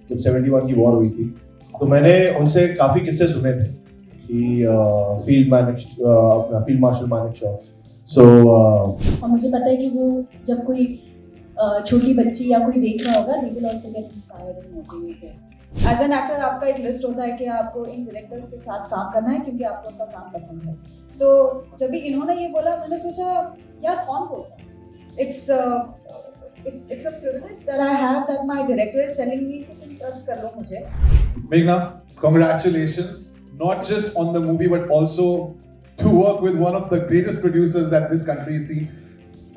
जब 71 की वॉर हुई थी, तो मैंने उनसे काफ़ी किस्से सुने थे कि फील्ड मार्शल मानेकशॉ। और मुझे पता है कि वो जब कोई छोटी बच्ची या कोई देख रहा होगा, they will also get inspired and motivated. As an actor आपका एक लिस्ट होता है कि आपको इन डायरेक्टर्स के साथ काम करना है क्योंकि आपको उनका काम पसंद है। तो जब भी इन्होंने ये बोला, मैंने सोचा यार कौन बोलता है, it's a privilege that I have that my director is telling me कि तुम ट्रस्ट कर लो मुझे। Meghna, congratulations, not just on the movie but also to work with one of the greatest producers that this country has seen.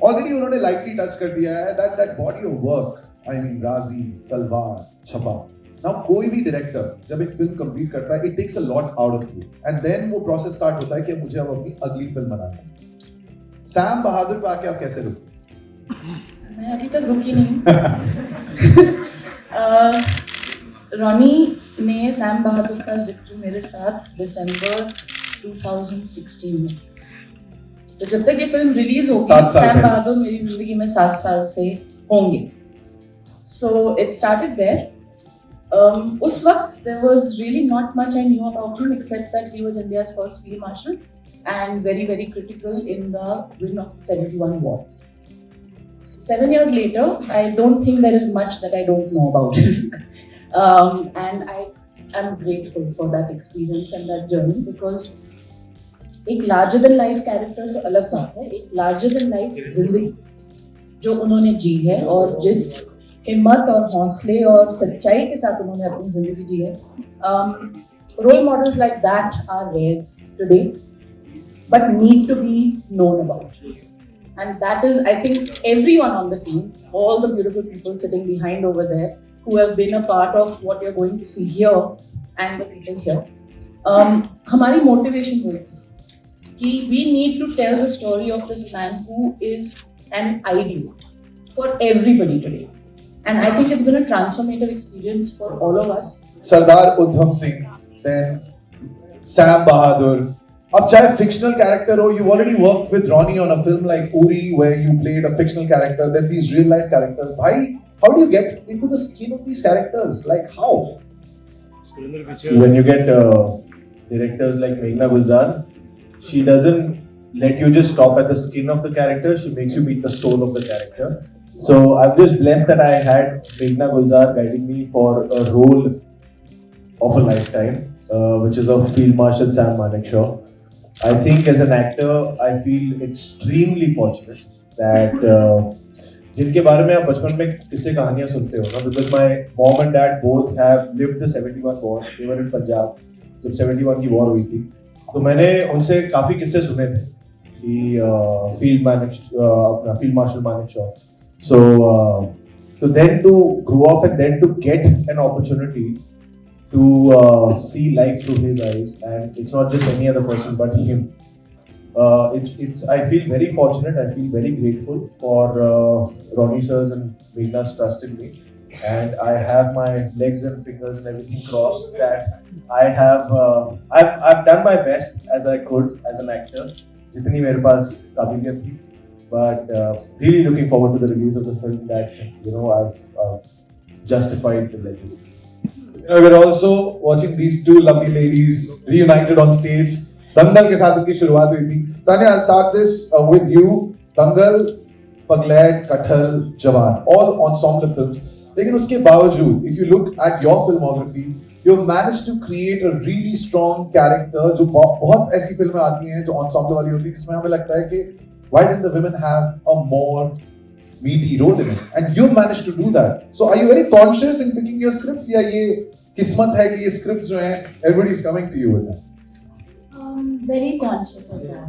Already उन्होंने lightly touch कर दिया है that body of work. I mean राजी, तलवार, छपा. Now कोई भी director जब एक फिल्म कंप्लीट करता है, it takes a lot out of you, and then वो प्रोसेस स्टार्ट होता है कि मुझे अब अपनी अगली फिल्म बनानी है। सैम बहादुर पे आके आप कैसे रुके? मैं अभी तक रुकी नहीं। रॉनी ने सैम बहादुर का जिक्र मेरे साथ दिसंबर 2016 में, तो जब तक ये फिल्म रिलीज होगी सैम बहादुर मेरी जिंदगी में 7 साल से होंगे। So it started there. उस वक्त there was really not much I knew about him except that he was India's first field marshal and very very critical in the win of 71 war. 7 years later, I don't think there is much that I don't know about him. And I am grateful for that experience and that journey because एक larger than life character तो अलग बात है, एक larger than life जिंदगी जो उन्होंने जी है और जिस हिम्मत और हौसले और सच्चाई के साथ उन्होंने अपनी जिंदगी जी है। Role models like that are rare today but need to be known about, and that is I think everyone on the team, all the beautiful people sitting behind over there who have been a part of what you're going to see here and the people here. हमारी motivation हुई थी कि we need to tell the story of this man who is an ideal for everybody today. And I think it's been a transformative experience for all of us. Sardar Udham Singh, then Sam Bahadur. अब चाहे fictional character हो, you've already worked with Ronnie on a film like Uri where you played a fictional character, then these real life characters. How do you get into the skin of these characters? Like how? So when you get directors like Meghna Gulzar, she doesn't let you just stop at the skin of the character, she makes you meet the soul of the character. So I'm just blessed that I had Meghna Gulzar guiding me for a role of a lifetime, which is of Field Marshal Sam Manekshaw. I think as an actor, I feel extremely fortunate that जिनके बारे में आप बचपन में किस्से कहानियाँ सुनते हो ना, because my mom and dad both have lived the 71 war. They were in Punjab जब 71 की war हुई थी, तो मैंने उनसे काफ़ी किस्से सुने थे कि Field Marshal Manekshaw. So then to grow up and then to get an opportunity to see life through his eyes, and it's not just any other person but him. It's I feel very fortunate. I feel very grateful for Ronnie sirs and Meghna's trust in me, and I have my legs and fingers and everything crossed that I have I've done my best as I could as an actor, जितनी मेरे पास काबिलियत थी. But really looking forward to the release of the film that I've justified the legend. We're also watching these two lovely ladies reunited on stage. Dangal के साथ उनकी शुरुआत हुई थी. Sanya, I'll start this with you. Dangal, Paglaid, Kathal, Jawan, all ensemble films. लेकिन उसके बावजूद, if you look at your filmography, you've managed to create a really strong character. जो बहुत ऐसी फिल्में आती हैं जो ensemble वाली होती हैं जिसमें हमें लगता है कि why didn't the women have a more meaty role in it? And you managed to do that. So are you very conscious in picking your scripts? या ये किस्मत है कि ये scripts जो हैं everybody is coming to you with them? Very conscious of that.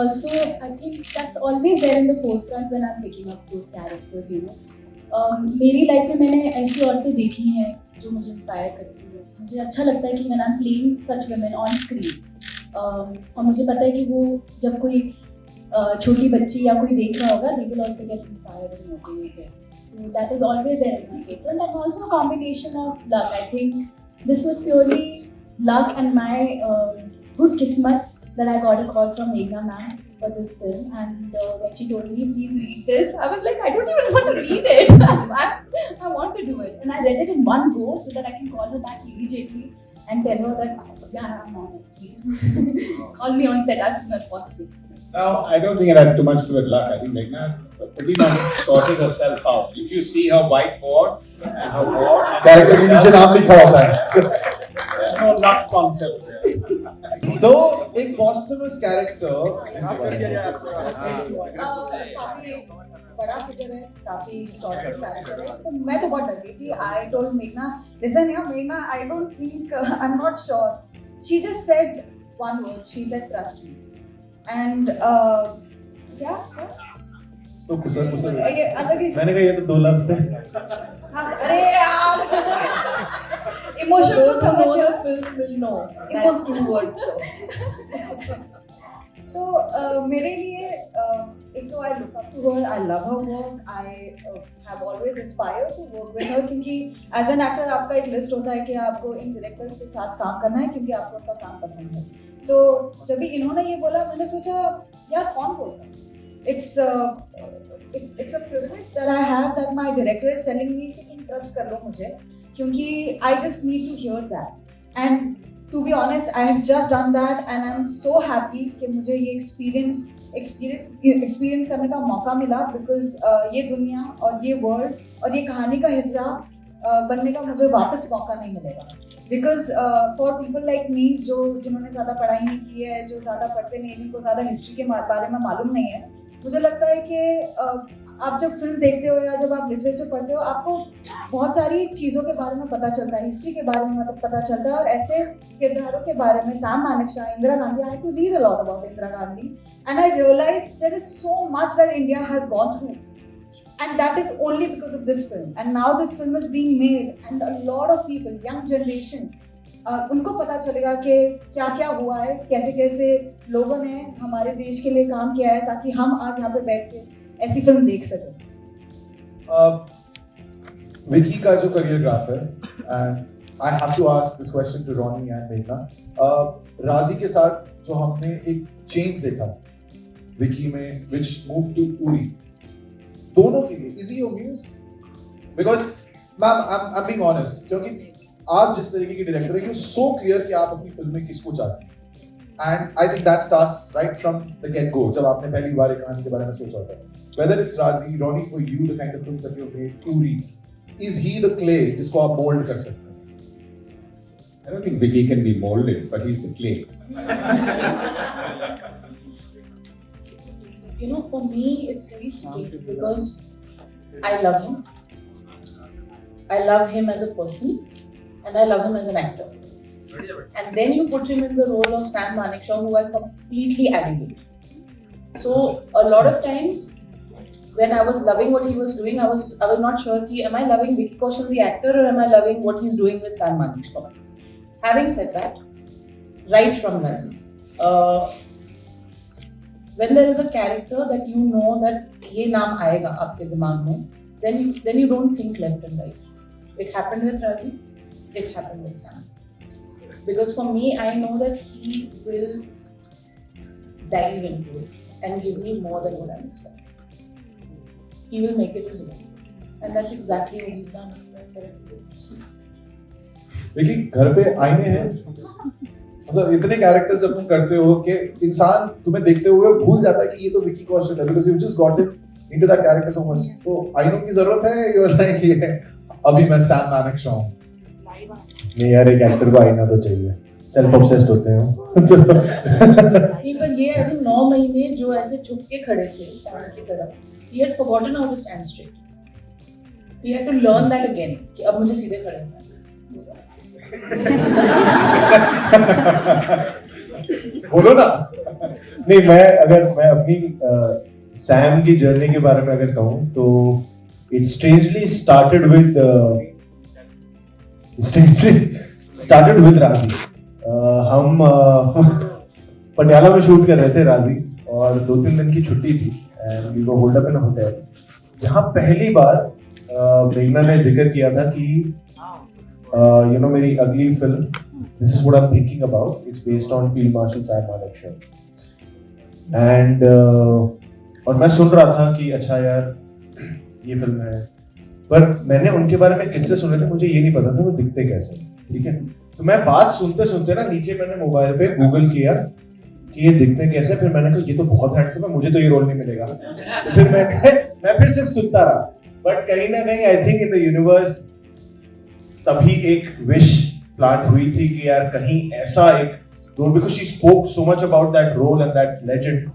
Also, I think that's always there in the forefront when I'm picking up those characters, you know. मेरी life में मैंने ऐसी औरतें देखी हैं जो मुझे इंस्पायर करती हैं. मुझे अच्छा लगता है कि when I'm playing such women on screen, और मुझे पता है कि वो जब कोई छोटी बच्ची या कोई देख रहा होगा, they will also get inspired and motivated. So that is always there in my case. And that's also a combination of luck. I think this was purely luck and my good kismat that I got a call from Meghna ma'am for this film, and when she told me, please read this, I was like, I don't even want to read it. I want to do it. And I read it in one go so that I can call her back immediately and tell her that, yeah, I'm on it, please. Call me on set as soon as possible. Now, I don't think it had too much to do with luck. I think Meghna pretty much sorted herself out. If you see her whiteboard and her board, character के नीचे नाम लिखा होता है. there's no luck concept there. तो एक posthumous character काफी बड़ा फिगर है, काफी हिस्टोरिकल कैरेक्टर है, तो मैं तो बहुत डर गई थी. आई टोल्ड मेघना, लिसन यार मेघना, I don't think, I am not sure. She just said one word, she said trust me. And क्या तो कुसर ये अलग ही. मैंने कहा ये तो 2 लफ्ज थे. हाँ, अरे यार इमोशन को समझ the low. film will know. It was 2 words. तो मेरे लिए एक तो I look up to her, I love her work, I have always aspired to work with her, क्योंकि एज एन एक्टर आपका एक लिस्ट होता है कि आपको इन डायरेक्टर्स के साथ काम करना है क्योंकि आपको उनका काम पसंद है. तो जब भी इन्होंने ये बोला, मैंने सोचा यार कौन बोलता है. It's a privilege that I have that my director is telling me कि तुम trust कर लो मुझे, क्योंकि I just need to hear that. And to be honest, I have just done that and I'm so happy कि मुझे ये experience करने का मौका मिला, because ये दुनिया और ये world और ये कहानी का हिस्सा बनने का मुझे वापस मौका नहीं मिलेगा. Because for people like me जिन्होंने ज़्यादा पढ़ाई नहीं की है, जो ज़्यादा पढ़ते नहीं, जिनको ज़्यादा हिस्ट्री के बारे में मालूम नहीं है, मुझे लगता है कि आप जब फिल्म देखते हो या जब आप लिटरेचर पढ़ते हो, आपको बहुत सारी चीज़ों के बारे में पता चलता है, हिस्ट्री के बारे में मतलब पता चलता है. और ऐसे किरदारों के बारे में, Sam Manekshaw, Indira Gandhi, I had to read a lot about Indira Gandhi and I realised there is so much that India has gone through, and that is only because of this film. And now this film is being made and a lot of people, young generation, उनको पता चलेगा कि क्या क्या हुआ है, कैसे कैसे लोगों ने हमारे देश के लिए काम किया है, ताकि हम आज यहाँ पे बैठ के ऐसी फिल्म देख सकें. विकी का जो करियर ग्राफ है, and I have to ask this question to Ronnie and मेघना. राजी के साथ जो हमने एक चेंज देखा विकी में, व्हिच मूव टू उरी, दोनों के लिए is he your muse? Because ma'am I am being honest, क्योंकि आप जिस तरीके की डायरेक्टर है, यू सो क्लियर कि आप अपनी फिल्म में किसको चाहते हैं. And I think that starts right from the get go, जब आपने पहली बार एक कहानी के बारे में सोचा होता है. वेदर इट्स राजी, Ronnie, for you the kind of film that you have made, Uri, is he the clay जिसको आप मोल्ड कर सकते हैं? I don't think Vicky can be molded, but he's the clay. You know, for me, it's very strange because I love him. I love him as a person, and I love him as an actor. And then you put him in the role of Sam Manekshaw, who I completely adulate. So a lot of times, when I was loving what he was doing, I was not sure ki, am I loving Vicky Kaushal the actor, or am I loving what he's doing with Sam Manekshaw? Having said that, right from Razi, when there is a character that you know that ये नाम आएगा आपके दिमाग में, then you don't think left and right. It happened with Razi, it happened with Sam. Because for me, I know that he will dive into it and give me more than what I'm expecting. He will make it his own, and that's exactly what he's done. It's very correct. Vicky, घर पे आईने हैं, मतलब इतने characters जब तुम करते हो कि इंसान तुम्हें देखते हुए भूल जाता है कि ये तो विकी कौशल है, because you just got into that character so much. तो आईनों की जरूरत है, यू आर लाइक ये अभी मैं सैम मानेकशॉ हूं. नहीं यार, एक एक्टर को आईना तो चाहिए, सेल्फ ऑब्सेस्ड होते हैं. नहीं, पर ये आई थिंक 9 महीने जो ऐसे छुप के खड़े थे सैम की तरफ, he had forgotten how to stand straight. He had to learn that again कि अब मुझे सीधे खड़े होना है. बोलो ना. नहीं, मैं अपनी सैम की जर्नी के बारे में अगर कहूँ तो it strangely started with राजी. हम पटियाला में शूट कर रहे थे राजी, और 2-3 दिन की छुट्टी थी and we were holed up in a hotel, जहाँ पहली बार मेघना ने जिक्र किया था कि यू नो मेरी अगली film, this is what I am thinking about, it's based on field marshal Sam Manekshaw. And और मैं सुन रहा था कि अच्छा यार ये फिल्म है, पर मैंने उनके बारे में किससे सुने थे मुझे ये नहीं पता था वो दिखते कैसे, ठीक है। तो मैं बात सुनते सुनते ना नीचे मैंने मोबाइल पे गूगल किया कि ये दिखते कैसे, फिर मैंने कहा ये तो बहुत हैंडसम है, मुझे तो ये रोल नहीं मिलेगा। तो फिर मैं फिर सिर्फ सुनता रहा, बट कहीं ना कहीं I think in the universe तभी एक विश प्लांट हुई थी कि यार कहीं ऐसा एक role, because she spoke so much about that role and that legend,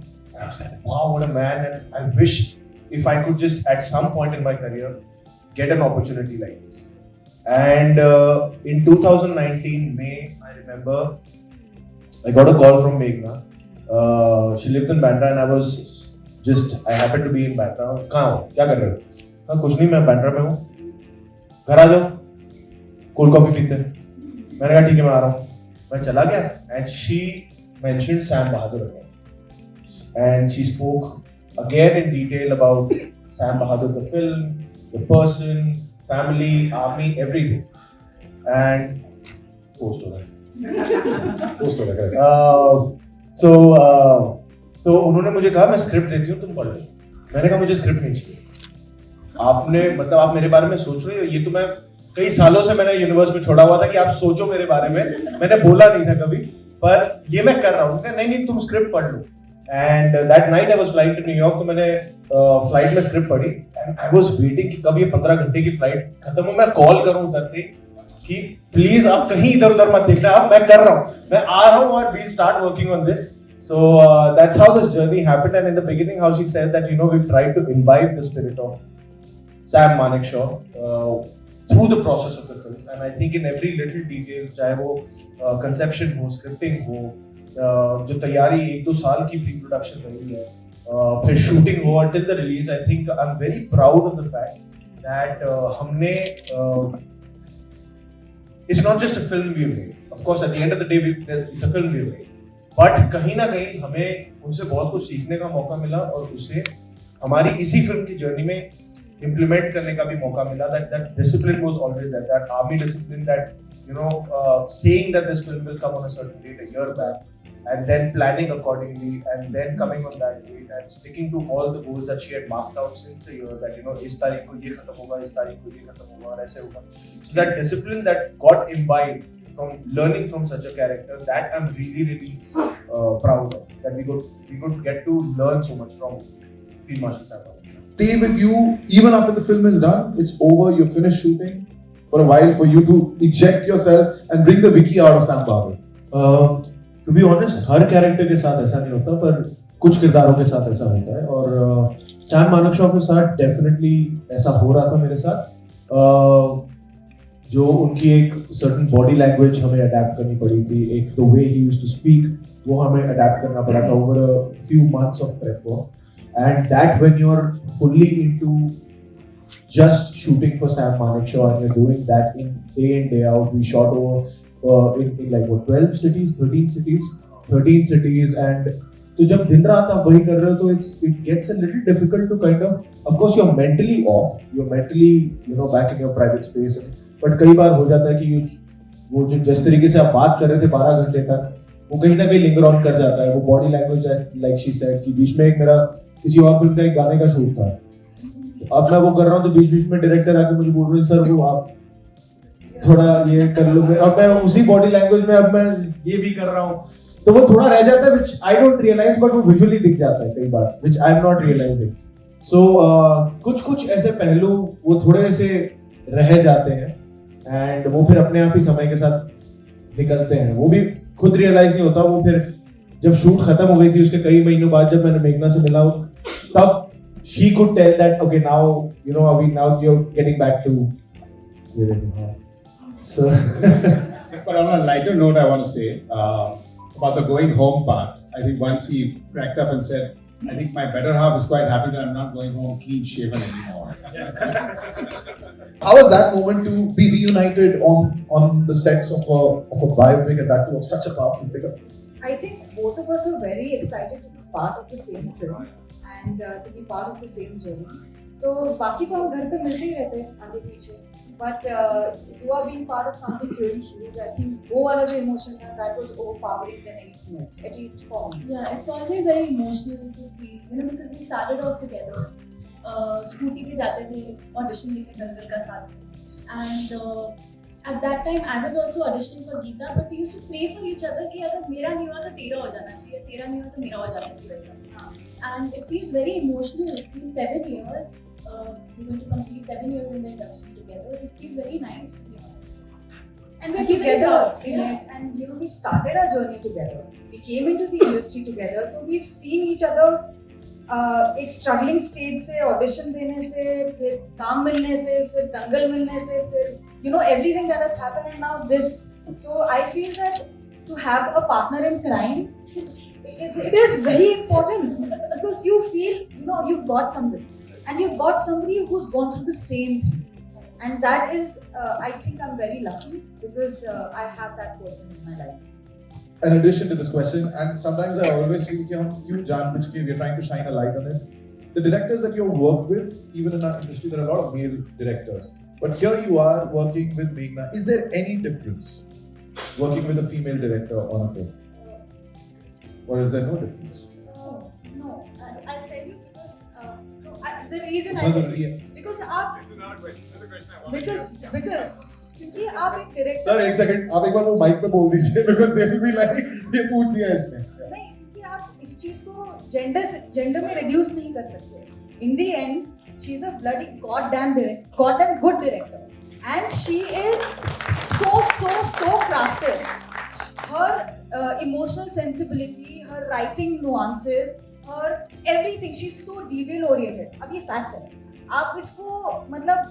wow what a man, and I wish if I could just at some point in my career get an opportunity like this. And in 2019 May, I remember I got a call from Meghna. She lives in Bandra and I happened to be in Bandra. कहाँ हो, क्या कर रहे हो? हाँ कुछ नहीं, मैं बैंड्रा में हूँ, घर आ जाओ, कोल्ड कॉफी पीते हैं। मैंने कहा ठीक है मैं आ रहा हूँ। मैं चला गया and she mentioned Sambahadur again. And she spoke again in detail about Sambahadur, the film, the person, family, army, everything. And post हो रहा है। तो उन्होंने मुझे कहा मैं स्क्रिप्ट देती हूँ तुम पढ़ लो। मैंने कहा मुझे स्क्रिप्ट नहीं चाहिए, आपने मतलब आप मेरे बारे में सोच रहे हो, ये तो मैं कई सालों से मैंने यूनिवर्स में छोड़ा हुआ था कि आप सोचो मेरे बारे में, मैंने बोला नहीं था कभी, पर ये मैं कर रहा हूँ। नहीं तुम स्क्रिप्ट पढ़ लो। And that night I was flying to New York, तो मैंने फ्लाइट में स्क्रिप्ट पढ़ी एंड आई वाज वेटिंग कि कब ये 15 घंटे की फ्लाइट खत्म हो, मैं कॉल करूं उधर से कि प्लीज आप कहीं इधर उधर मत देखना, अब मैं कर रहा हूं, मैं आ रहा हूं और we start working on this. So that's how this journey happened, and in the beginning how she said that we've tried to imbibe the spirit of Sam Manekshaw through the process of the film, and I think in every little detail, चाहे वो conception हो, scripting हो, जो तैयारी 1-2 साल की pre production रही है, फिर शूटिंग हो until the release, I think I'm very proud of the fact that हमने it's not just a film we made. Of course, at the end of the day, it's a film we made. But कहीं ना कहीं हमें उनसे बहुत कुछ सीखने का मौका मिला और उसे हमारी इसी फिल्म की जर्नी में इम्प्लीमेंट करने का भी मौका मिला। that discipline was always there, that army discipline, that saying that this film will come on a certain date a year back and then planning accordingly and then coming on that date and sticking to all the goals that she had marked out since a year, that इस तारीख को ये खत्म होगा, इस तारीख को ये खत्म होगा और ऐसे होगा। So that discipline that got imbibed from learning from such a character, that I'm really proud of, that we could get to learn so much from Field Marshal Sambhadur. Stay with you even after the film is done, it's over, you're finished shooting, for a while for you to eject yourself and bring the Vicky out of Sambahdur. To be honest, her character के साथ ऐसा नहीं होता, पर कुछ किरदारों के साथ ऐसा होता है और सैम मानेकशॉ के साथ डेफिनेटली ऐसा हो रहा था मेरे साथ। जो उनकी एक सर्टन बॉडी लैंग्वेज हमें अडेप्ट करनी पड़ी थी, एक the way he used to speak, वो हमें अडेप्ट करना पड़ा था over a few months of prep work, and that when you are fully into just shooting for Sam Manekshaw and you're doing that in day out. We shot over in like what 12 cities, 13 cities, and तो जब दिन रात आप वही कर रहे हो तो it gets a little difficult to kind of course you're mentally off, you're mentally back in your private space, but कई बार हो जाता है कि वो जो जिस तरीके से आप बात कर रहे थे 12 घंटे तक, वो कहीं ना कहीं लिंगर ऑन कर जाता है, वो body language like she said कि बीच में एक मेरा किसी और फिल्म का एक गाने का शूट था, तो अब मैं वो कर रहा हूँ तो बीच में डायरेक्टर आके मुझे बोल रहे हैं सर वो आप थोड़ा ये कर लो, अब मैं उसी बॉडी लैंग्वेज में अब मैं ये भी कर रहा हूँ, तो वो थोड़ा रह जाता है which I don't realize, but वो विजुअली दिख जाता है कई बार which I'm not realizing. So कुछ ऐसे पहलू वो थोड़े से रह जाते हैं एंड वो फिर अपने आप ही समय के साथ निकलते हैं, वो भी खुद रियलाइज नहीं होता। वो फिर जब शूट खत्म हो गई थी उसके कई महीनों बाद जब मैंने मेघना से मिला तब she could tell that okay now you're getting back to so but on a lighter note I want to say about the going home part. I think once he cracked up and said I think my better half is quite happy that I'm not going home clean shaven anymore. How was that moment to be reunited on the sets of a biopic and that too of such a powerful figure? I think both of us were very excited to be part of the same film and to be part of the same journey. तो बाकी तो हम घर पे मिलते ही रहते हैं आगे पीछे, but you are being part of something really huge. I think वो वाला जो emotion था, that was overpowering than anything else, at least for me. Yeah, it's always very emotional to see, because we started off together. Scooty पे जाते थे audition देने दंगल का साथ, and at that time I was also auditioning for Geeta, but we used to pray for each other कि अगर मेरा नहीं हुआ तो तेरा हो जाना चाहिए, तेरा नहीं हुआ तो मेरा हो जाना चाहिए. And it feels very emotional. It's been 7 years. We're going to complete 7 years in the industry together. It feels very nice, to be honest. And we're together in it, and we've started our journey together. We came into the industry together, so we've seen each other. एक struggling stage से audition देने से, फिर काम मिलने से, फिर दंगल मिलने से, फिर everything that has happened, and now this. So I feel that to have a partner in crime, it is very important, because you feel you've got something, and you've got somebody who's gone through the same thing, and that is I think I'm very lucky, because I have that person in my life. In addition to this question, and sometimes I always feel कि हम क्यों जानबूझ के we're trying to shine a light on it. The directors that you've worked with, even in our industry, there are a lot of male directors. But here you are working with Meghna. Is there any difference working with a female director on a film? Or is there no difference? No, I'll tell you, because the reason because आप This is not a question. This is a question I want to ask. because क्योंकि आप एक director Sir, एक second, आप एक बार वो mic पे बोल दीजिए, because they will be like, ये पूछ दिया इसने. नहीं, क्योंकि आप इस चीज को जेंडर में रिड्यूस नहीं कर सकते. In the end, she is a bloody goddamn good director, and she is so crafted. Her emotional sensibility, her writing nuances, her everything, she's so detail oriented. अब ये fact है. आप इसको मतलब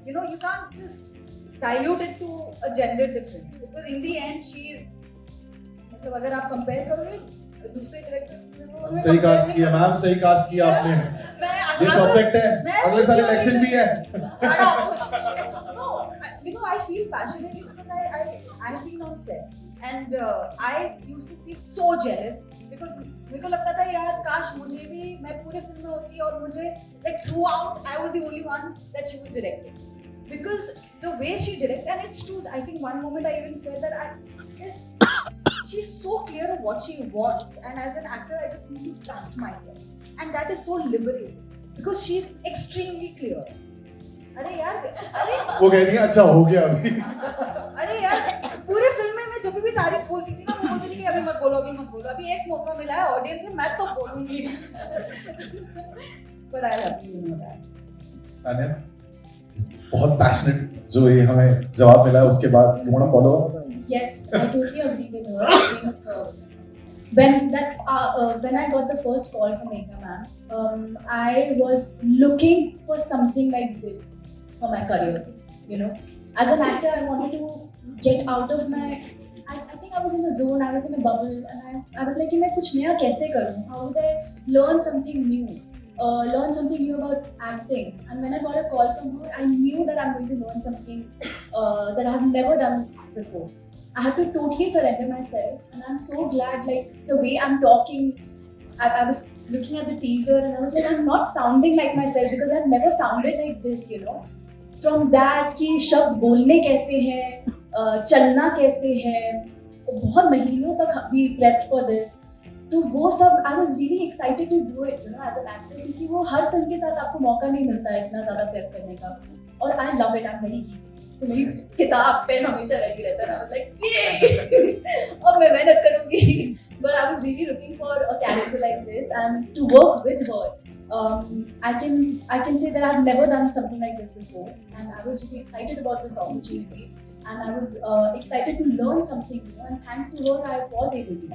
you can't just dilute it to a gender difference, because in the end she is मतलब अगर आप compare करोगे दूसरे डायरेक्टर सही कास्ट किया मैम, सही कास्ट किया आपने. ये परफेक्ट है. अगले साल इलेक्शन भी है. No, I feel passionately, because I have been on set, and I used to feel so jealous, because मेरे को लगता था यार काश मुझे भी, मैं पूरे फिल्म में होती और मुझे like throughout I was the only one that she was directing, because the way she directs, and it's true. I think one moment I even said that she's so clear of what she wants, and as an actor I just need to trust myself, and that is so liberating, because she's extremely clear. अरे यार, वो कह रही है अच्छा हो गया अभी. अरे यार पूरे फिल्म में मैं जब भी तारीफ बोलती थी ना, वो बोलती थी कि अभी मत बोलो, अभी एक मौका मिला है ऑडियंस से, मैं तो बोलूंगी. But I love you that. Sania, बहुत पैशनेट जो ये हमें जवाब मिला है उसके बाद, you want to follow up? Yes, I totally agree with her. I think, when I got the first call from Meghna ma'am, I was looking for something like this for my career. As an actor, I wanted to get out of my. I think I was in a zone, I was in a bubble, and I was like, मैं कुछ नया कैसे करूँ? How would I learn something new? Learn something new about acting. And when I got a call from her, I knew that I'm going to learn something that I have never done before. I had to totally surrender myself, and I'm so glad, like the way I'm talking. I was looking at the teaser, and I was like, I'm not sounding like myself, because I've never sounded like this, From that कि शब्द बोलने कैसे हैं, चलना कैसे है, बहुत महीनों तक we prepped for this. तो वो सब I was really excited to do it, as an actor, क्योंकि वो हर फिल्म के साथ आपको मौका नहीं मिलता है इतना ज़्यादा prep करने का. और I love it. I'm very geeky. तो मेरी किताब पेन हमेशा रेडी रहता है. I was like, yay! अब मैं मेहनत करूँगी. But I was really looking for a character like this, and to work with her. I can say that I've never done something like this before, and I was really excited about this opportunity, and I was excited to learn something new, and thanks to her I was able to.